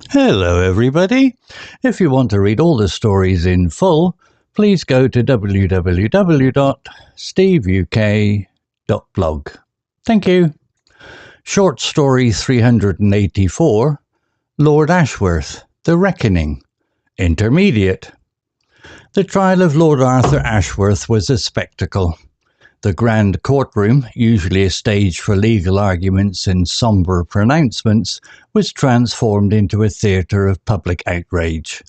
Hello everybody! If you want to read all the stories in full, please go to www.steveuk.blog. Thank you. Short story 384, Lord Ashworth, The Reckoning. Intermediate. The trial of Lord Arthur Ashworth was a spectacle. The grand courtroom, usually a stage for legal arguments and sombre pronouncements, was transformed into a theatre of public outrage.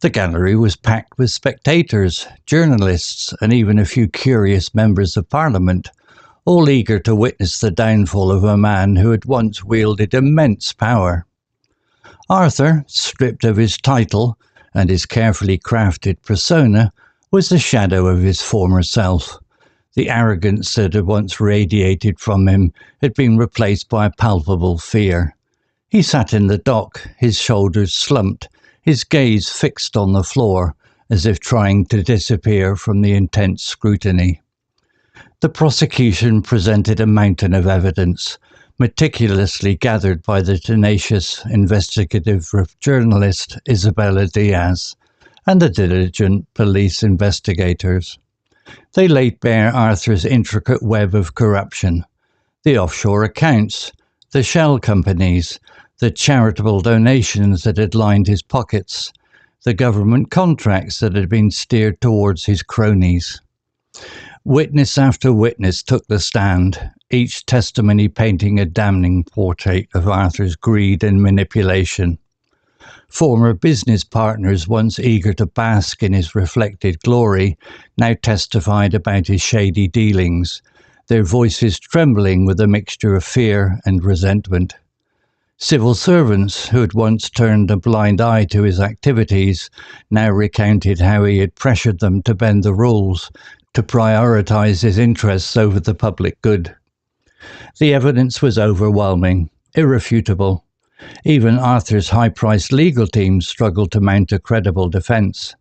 The gallery was packed with spectators, journalists, and even a few curious members of Parliament, all eager to witness the downfall of a man who had once wielded immense power. Arthur, stripped of his title and his carefully crafted persona, was the shadow of his former self. The arrogance that had once radiated from him had been replaced by a palpable fear. He sat in the dock, his shoulders slumped, his gaze fixed on the floor, as if trying to disappear from the intense scrutiny. The prosecution presented a mountain of evidence, meticulously gathered by the tenacious investigative journalist Isabella Diaz and the diligent police investigators. They laid bare Arthur's intricate web of corruption, the offshore accounts, the shell companies, the charitable donations that had lined his pockets, the government contracts that had been steered towards his cronies. Witness after witness took the stand, each testimony painting a damning portrait of Arthur's greed and manipulation. Former business partners, once eager to bask in his reflected glory, now testified about his shady dealings, their voices trembling with a mixture of fear and resentment. Civil servants, who had once turned a blind eye to his activities, now recounted how he had pressured them to bend the rules, to prioritize his interests over the public good. The evidence was overwhelming, irrefutable. Even Arthur's high-priced legal team struggled to mount a credible defense.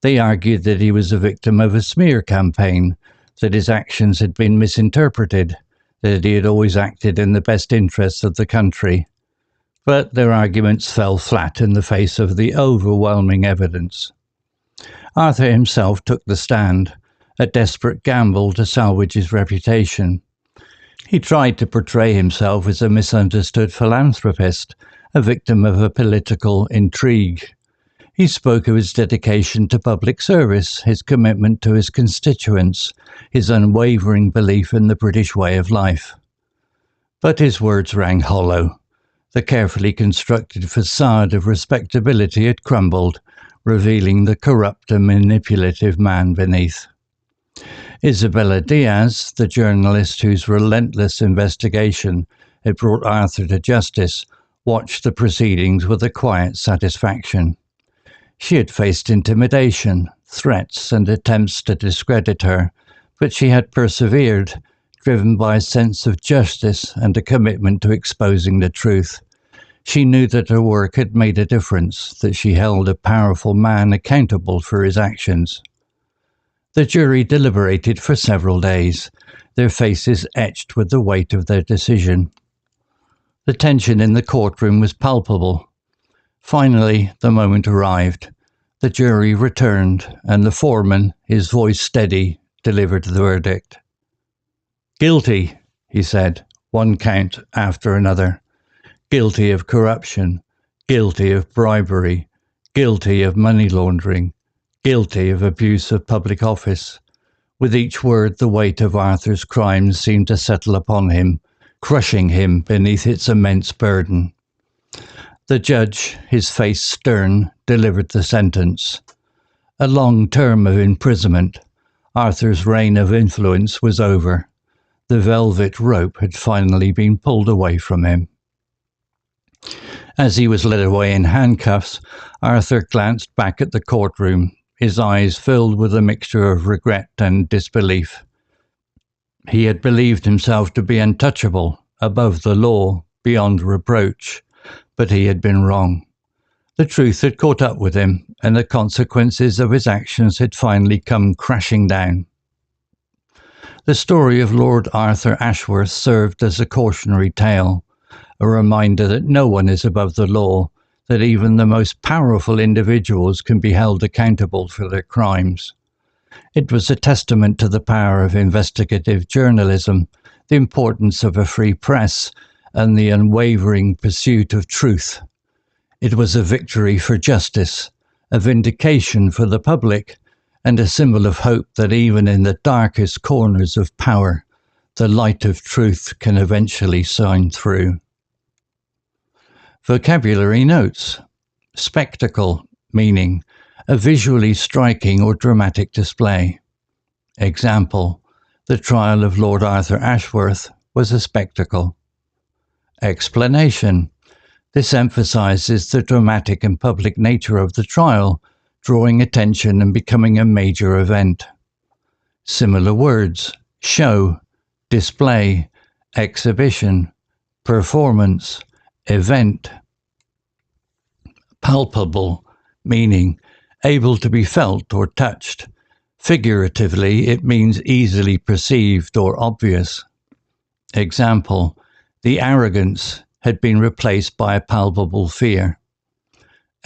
They argued that he was a victim of a smear campaign, that his actions had been misinterpreted, that he had always acted in the best interests of the country. But their arguments fell flat in the face of the overwhelming evidence. Arthur himself took the stand, a desperate gamble to salvage his reputation. He tried to portray himself as a misunderstood philanthropist, a victim of a political intrigue. He spoke of his dedication to public service, his commitment to his constituents, his unwavering belief in the British way of life. But his words rang hollow. The carefully constructed facade of respectability had crumbled, revealing the corrupt and manipulative man beneath. Isabella Diaz, the journalist whose relentless investigation had brought Arthur to justice, watched the proceedings with a quiet satisfaction. She had faced intimidation, threats, and attempts to discredit her, but she had persevered, driven by a sense of justice and a commitment to exposing the truth. She knew that her work had made a difference, that she held a powerful man accountable for his actions. The jury deliberated for several days, their faces etched with the weight of their decision. The tension in the courtroom was palpable. Finally, the moment arrived. The jury returned, and the foreman, his voice steady, delivered the verdict. "Guilty," he said, one count after another. "Guilty of corruption, guilty of bribery, guilty of money laundering, guilty of abuse of public office." With each word, the weight of Arthur's crimes seemed to settle upon him, crushing him beneath its immense burden. The judge, his face stern, delivered the sentence. A long term of imprisonment. Arthur's reign of influence was over. The velvet rope had finally been pulled away from him. As he was led away in handcuffs, Arthur glanced back at the courtroom, his eyes filled with a mixture of regret and disbelief. He had believed himself to be untouchable, above the law, beyond reproach, but he had been wrong. The truth had caught up with him, and the consequences of his actions had finally come crashing down. The story of Lord Arthur Ashworth served as a cautionary tale, a reminder that no one is above the law, that even the most powerful individuals can be held accountable for their crimes. It was a testament to the power of investigative journalism, the importance of a free press, and the unwavering pursuit of truth. It was a victory for justice, a vindication for the public, and a symbol of hope that even in the darkest corners of power, the light of truth can eventually shine through. Vocabulary notes. Spectacle, meaning a visually striking or dramatic display. Example, the trial of Lord Arthur Ashworth was a spectacle. Explanation. This emphasizes the dramatic and public nature of the trial, drawing attention and becoming a major event. Similar words: show, display, exhibition, performance, event. Palpable, meaning able to be felt or touched. Figuratively, it means easily perceived or obvious. Example, the arrogance had been replaced by a palpable fear.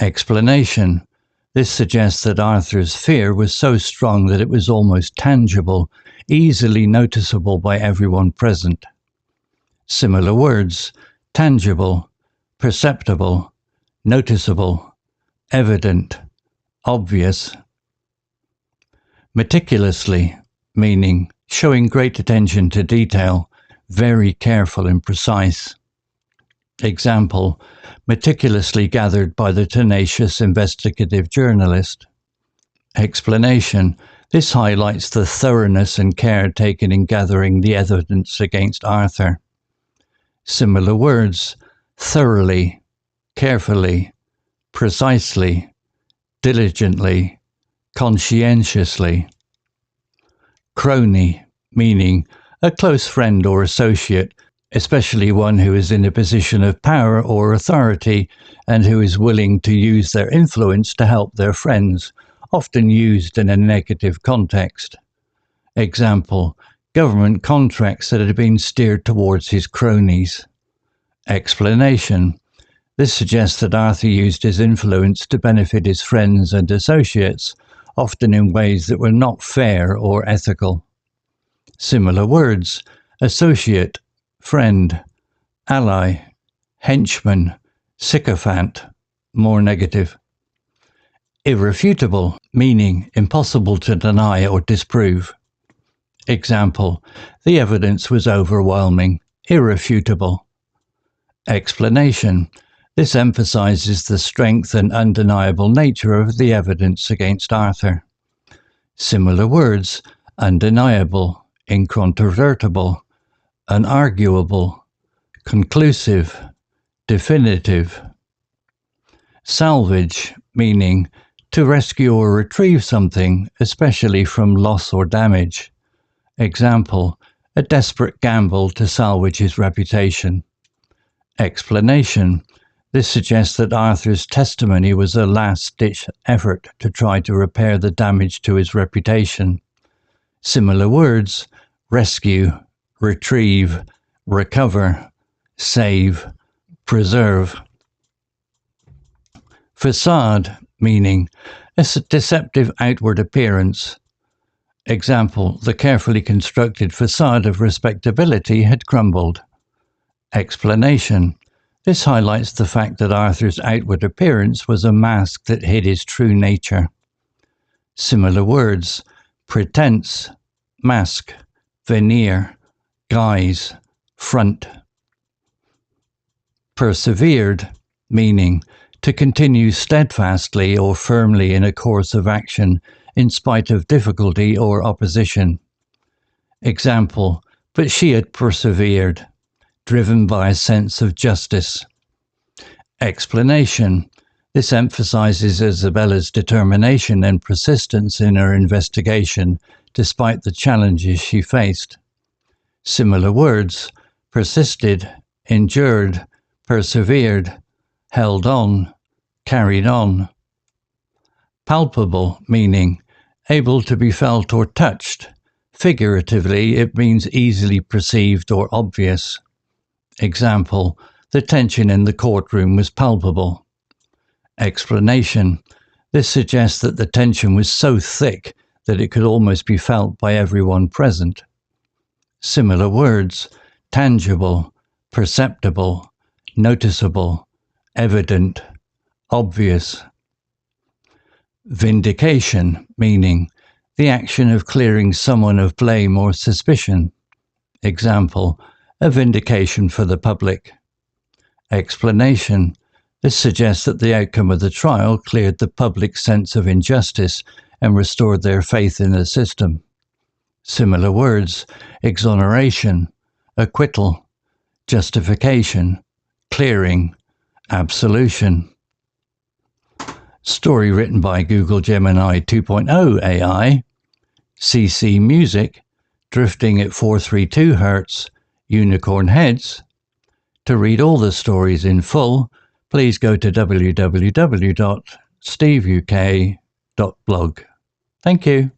Explanation. This suggests that Arthur's fear was so strong that it was almost tangible, easily noticeable by everyone present. Similar words: tangible, perceptible, noticeable, evident, obvious. Meticulously, meaning showing great attention to detail, very careful and precise. Example, meticulously gathered by the tenacious investigative journalist. Explanation. This highlights the thoroughness and care taken in gathering the evidence against Arthur. Similar words: thoroughly, carefully, precisely, diligently, conscientiously. Crony, meaning a close friend or associate, especially one who is in a position of power or authority and who is willing to use their influence to help their friends, often used in a negative context. Example, government contracts that had been steered towards his cronies. Explanation. This suggests that Arthur used his influence to benefit his friends and associates, often in ways that were not fair or ethical. Similar words: associate, friend, ally, henchman, sycophant, more negative. Irrefutable, meaning impossible to deny or disprove. Example, the evidence was overwhelming, irrefutable. Explanation. This emphasizes the strength and undeniable nature of the evidence against Arthur. Similar words: undeniable, incontrovertible, unarguable, conclusive, definitive. Salvage, meaning to rescue or retrieve something, especially from loss or damage. Example, a desperate gamble to salvage his reputation. Explanation. This suggests that Arthur's testimony was a last-ditch effort to try to repair the damage to his reputation. Similar words: rescue, retrieve, recover, save, preserve. Facade, meaning a deceptive outward appearance. Example, the carefully constructed facade of respectability had crumbled. Explanation. This highlights the fact that Arthur's outward appearance was a mask that hid his true nature. Similar words: pretense, mask, veneer, guise, front. Persevered, meaning to continue steadfastly or firmly in a course of action in spite of difficulty or opposition. Example, but she had persevered, driven by a sense of justice. Explanation. This emphasizes Isabella's determination and persistence in her investigation, despite the challenges she faced. Similar words: persisted, endured, persevered, held on, carried on. Palpable, meaning able to be felt or touched. Figuratively, it means easily perceived or obvious. Example, the tension in the courtroom was palpable. Explanation. This suggests that the tension was so thick that it could almost be felt by everyone present. Similar words: tangible, perceptible, noticeable, evident, obvious. Vindication, meaning the action of clearing someone of blame or suspicion. Example, a vindication for the public. Explanation. This suggests that the outcome of the trial cleared the public's sense of injustice and restored their faith in the system. Similar words: exoneration, acquittal, justification, clearing, absolution. Story written by Google Gemini 2.0 AI, CC Music, drifting at 432 Hz, unicorn heads. To read all the stories in full, please go to www.steveuk.blog. Thank you.